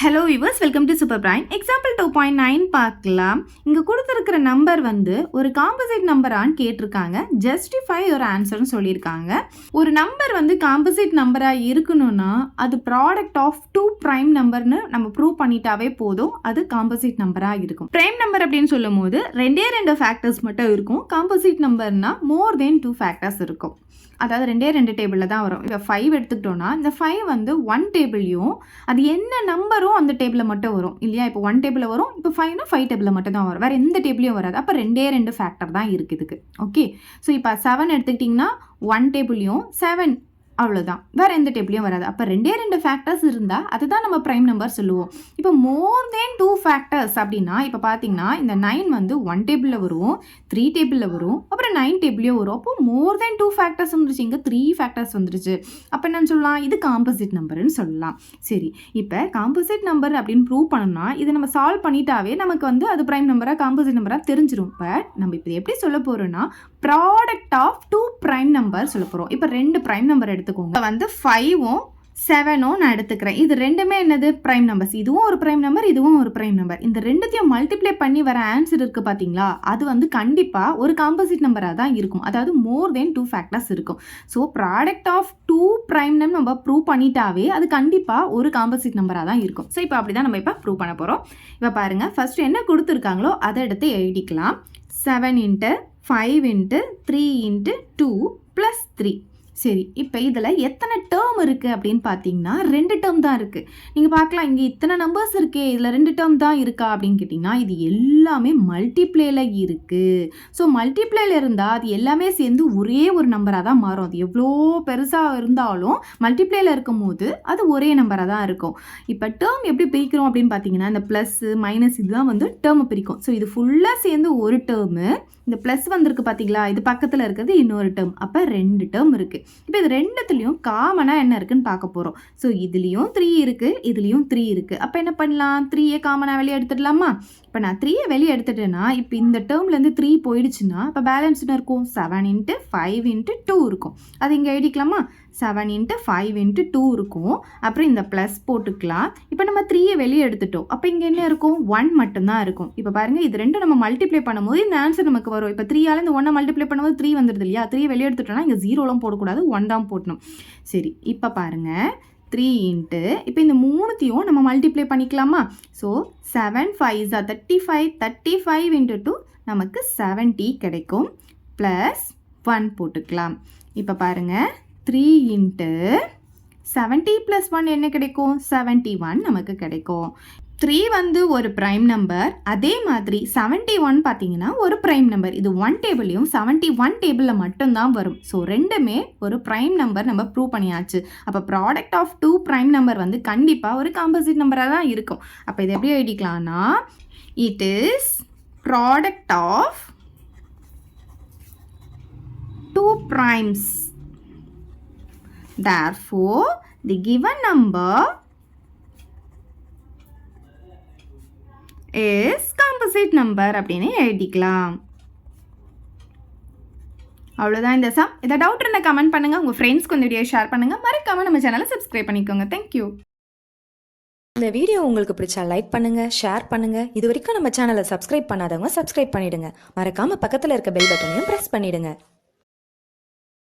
Hello viewers, welcome to super brain. Example 2.9 பார்க்கலாம். இங்கே கொடுத்துருக்கிற நம்பர் வந்து ஒரு காம்போசிட் நம்பரான்னு கேட்டிருக்காங்க. ஜஸ்டிஃபை ஒரு ஆன்சர்னு சொல்லியிருக்காங்க. ஒரு நம்பர் வந்து காம்போசிட் நம்பராக இருக்கணும்னா அது ப்ராடக்ட் ஆஃப் டூ ப்ரைம் நம்பர்னு நம்ம ப்ரூவ் பண்ணிட்டாவே போதும், அது காம்போசிட் நம்பராக இருக்கும். ப்ரைம் நம்பர் அப்படின்னு சொல்லும் போது ரெண்டு ஃபேக்டர்ஸ் மட்டும் இருக்கும். காம்போசிட் நம்பர்னா மோர் தென் 2 ஃபேக்டர்ஸ் இருக்கும். அதாவது ரெண்டு டேபிளில் தான் வரும். இப்போ 5 எடுத்துக்கிட்டோன்னா இந்த 5 வந்து 1 டேபிளையும் அது என்ன நம்பரும் அந்த டேபிளில் மட்டும் வரும் இல்லையா? இப்போ 1 டேபிளில் வரும், இப்போ 5னா 5 டேபிளில் மட்டும் தான் வரும், வேறு எந்த டேபிளையும் வராது. அப்போ ரெண்டு ஃபேக்டர் தான் இருக்குது இதுக்கு. ஓகே, ஸோ இப்போ 7 எடுத்துக்கிட்டிங்கன்னா 1 டேபிளையும் 7 அவ்வளோதான், வேறு எந்த டேபிளையும் வராது. அப்போ ரெண்டு ஃபேக்டர்ஸ் இருந்தால் அதுதான் நம்ம ப்ரைம் நம்பர் சொல்லுவோம். இப்போ மோர் தென் 2 ஃபேக்டர்ஸ் அப்படின்னா இப்போ பார்த்தீங்கன்னா இந்த 9 வந்து 1 டேபிளில் வரும், 3 டேபிளில் வரும், அப்புறம் 9 டேபிளையும் வரும். அப்போ மோர் தென் 2 ஃபேக்டர்ஸ் வந்துருச்சு, இங்கே 3 ஃபேக்டர்ஸ் வந்துருச்சு. அப்போ என்னன்னு சொல்லலாம்? இது காம்போசிட் நம்பர்னு சொல்லலாம். சரி, இப்போ காம்போசிட் நம்பர் அப்படின்னு ப்ரூவ் பண்ணணும்னா இதை நம்ம சால்வ் பண்ணிட்டாவே நமக்கு வந்து அது ப்ரைம் நம்பராக காம்போசிட் நம்பராக தெரிஞ்சிடும். பட் நம்ம இப்போ எப்படி சொல்ல போகிறோம்னா ப்ராடக்ட் ஆஃப் 2 ப்ரைம் நம்பர் சொல்ல போகிறோம். இப்போ 2 ப்ரைம் நம்பர் எடுத்துக்கோங்க. வந்து 5ம் 7ம் நான் எடுத்துக்கிறேன். இது ரெண்டுமே என்னது? Prime numbers. இதுவும் ஒரு ப்ரைம் நம்பர், இதுவும் ஒரு ப்ரைம் நம்பர். இந்த ரெண்டுத்தையும் மல்டிப்ளை பண்ணி வர ஆன்சர் இருக்குது பார்த்தீங்களா? அது வந்து கண்டிப்பாக ஒரு காம்போசிட் நம்பராக தான் இருக்கும். அதாவது மோர் தென் 2 ஃபேக்டர்ஸ் இருக்கும். So product of 2 prime number நம்ம ப்ரூவ் பண்ணிட்டாவே அது கண்டிப்பாக ஒரு காம்போசிட் நம்பராக தான் இருக்கும். ஸோ இப்போ அப்படி தான் நம்ம இப்போ ப்ரூவ் பண்ண போகிறோம். இப்போ பாருங்கள், ஃபஸ்ட்டு என்ன கொடுத்துருக்காங்களோ அதை எடுத்து எழுதிக்கலாம். 7 × 5 × 3 × 2 + 3. சரி, இப்போ இதில் எத்தனை டேர்ம் இருக்குது அப்படின்னு பார்த்தீங்கன்னா 2 டேர்ம் தான் இருக்குது. நீங்கள் பார்க்கலாம், இங்கே இத்தனை நம்பர்ஸ் இருக்கே, இதில் 2 டேர்ம் தான் இருக்கா அப்படின்னு கேட்டிங்கன்னா இது எல்லாமே மல்டிப்ளேயில் இருக்குது. ஸோ மல்டிப்ளேயில் இருந்தால் அது எல்லாமே சேர்ந்து ஒரே ஒரு நம்பராக தான் மாறும். அது எவ்வளோ பெருசாக இருந்தாலும் மல்டிப்ளேயில் இருக்கும் போது அது ஒரே நம்பராக தான் இருக்கும். இப்போ டேர்ம் எப்படி பிரிக்கிறோம் அப்படின்னு பார்த்தீங்கன்னா இந்த ப்ளஸ்ஸு மைனஸ் இதுதான் வந்து டேர்மை பிரிக்கும். ஸோ இது ஃபுல்லாக சேர்ந்து ஒரு டேர்மு, இந்த ப்ளஸ் வந்திருக்கு பார்த்தீங்களா, இது பக்கத்தில் இருக்கிறது இன்னொரு டேர்ம். அப்போ 2 டேர்ம் இருக்குது. இப்போ இது ரெண்டுத்துலேயும் காமனாக என்ன இருக்குன்னு பார்க்க போகிறோம். ஸோ இதுலேயும் 3 இருக்குது, இதுலேயும் 3 இருக்குது. அப்போ என்ன பண்ணலாம்? 3யை காமனாக வெளியே எடுத்துடலாமா? இப்போ நான் 3யை வெளியே எடுத்துட்டேன்னா இப்போ இந்த டேர்ம்லேருந்து 3 போயிடுச்சுன்னா இப்போ பேலன்ஸ் என்ன இருக்கும்? 7 × 5 × 2 இருக்கும். அது இங்கே எழுதிக்கலாமா? 7 × 5 × 2 இருக்கும். அப்புறம் இந்த ப்ளஸ் போட்டுக்கலாம். இப்போ நம்ம 3யை வெளியே எடுத்துட்டோம். அப்போ இங்கே என்ன இருக்கும்? 1 மட்டும்தான் இருக்கும். இப்போ பாருங்கள், இது ரெண்டும் நம்ம மல்டிப்ளை பண்ணும்போது இந்த ஆன்சர் நமக்கு வரும். இப்போ 3ஆல் இந்த 1 மல்டிப்ளை பண்ணும்போது 3 வந்துடுது இல்லையா? 3யை வெளியே எடுத்துட்டோம்னா இங்கே 0லாம் போடக்கூடாது, 1 தான் போடணும். சரி, இப்போ பாருங்கள் 3 இப்போ இந்த மூணுத்தையும் நம்ம மல்டிப்ளை பண்ணிக்கலாமா? ஸோ 7 5 35, 35 × 2 நமக்கு 70 கிடைக்கும். ப்ளஸ் 1 போட்டுக்கலாம். இப்போ பாருங்கள் 3 × 70 + 1 என்ன கிடைக்கும்? 71 நமக்கு கிடைக்கும். 3 வந்து ஒரு ப்ரைம் நம்பர், அதே மாதிரி 71 பார்த்தீங்கன்னா ஒரு ப்ரைம் நம்பர். இது 1 டேபிளையும் 71 டேபிளில் மட்டும்தான் வரும். ஸோ ரெண்டுமே ஒரு ப்ரைம் நம்பர் நம்ம ப்ரூவ் பண்ணியாச்சு. அப்போ ப்ராடக்ட் ஆஃப் 2 ப்ரைம் நம்பர் வந்து கண்டிப்பாக ஒரு காம்போசிட் நம்பராக தான் இருக்கும். அப்போ இது எப்படி எழுதிக்கலாம்னா it is product of 2 primes. Therefore, the given number is composite number அப்படின்னு எழுதிக்கலாம். அவ்வளோதான் இந்த சம். இதை டவுட் இருந்தால் கமெண்ட் பண்ணுங்கள், உங்கள் ஃப்ரெண்ட்ஸ்க்கு இந்த வீடியோ ஷேர் பண்ணுங்கள், மறக்காமல் நம்ம சேனலை சப்ஸ்கிரைப் பண்ணிக்கோங்க. தேங்க்யூ. இந்த வீடியோ உங்களுக்கு பிடிச்சா லைக் பண்ணுங்க, ஷேர் பண்ணுங்க. இது வரைக்கும் நம்ம சேனலை சப்ஸ்கிரைப் பண்ணாதவங்க சப்ஸ்கிரைப் பண்ணிடுங்க. மறக்காம பக்கத்தில் இருக்க பெல் பட்டனையும் பிரஸ் பண்ணிடுங்க.